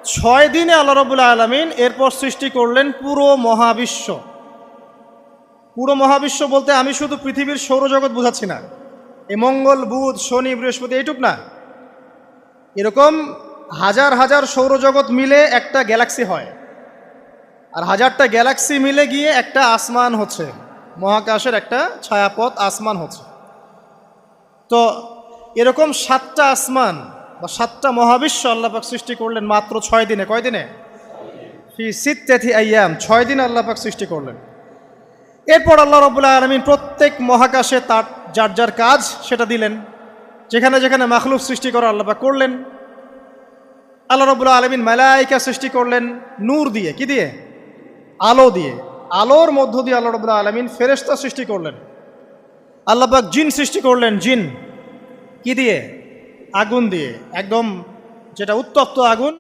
6 দিনে আল্লাহ রাব্বুল আলামিন এরপর সৃষ্টি করলেন পুরো মহাবিশ্ব। পুরো মহাবিশ্ব বলতে আমি শুধু পৃথিবীর সৌরজগৎ বোঝাচ্ছি না, এই মঙ্গল, বুধ, শনি, বৃহস্পতি এইটুক না, এরকম হাজার হাজার সৌরজগৎ মিলে একটা গ্যালাক্সি হয়, আর হাজারটা গ্যালাক্সি মিলে গিয়ে একটা আসমান হচ্ছে, মহাকাশের একটা ছায়াপথ আসমান হচ্ছে। তো এরকম 7টা আসমান বা 7টা মহাবিশ্ব আল্লাহ পাক সৃষ্টি করলেন মাত্র 6 দিনে। কয় দিনে? ফি সিত্তাতি আইয়াম, 6 দিনে আল্লাহ পাক সৃষ্টি করলেন। এরপর আল্লাহ রাব্বুল আলামিন প্রত্যেক মহাকাশে তার যার যার কাজ সেটা দিলেন। যেখানে যেখানে মাখলুক সৃষ্টি করা আল্লাহ পাক করলেন। আল্লাহ রাব্বুল আলামিন মালায়েকা সৃষ্টি করলেন নূর দিয়ে। কি দিয়ে? আলো দিয়ে। আলোর মধ্য দিয়ে আল্লাহ রাব্বুল আলামিন ফেরেশতা সৃষ্টি করলেন। আল্লাহ পাক জিন সৃষ্টি করলেন। জিন কি দিয়ে? আগুন দিয়ে, একদম যেটা উত্তপ্ত আগুন।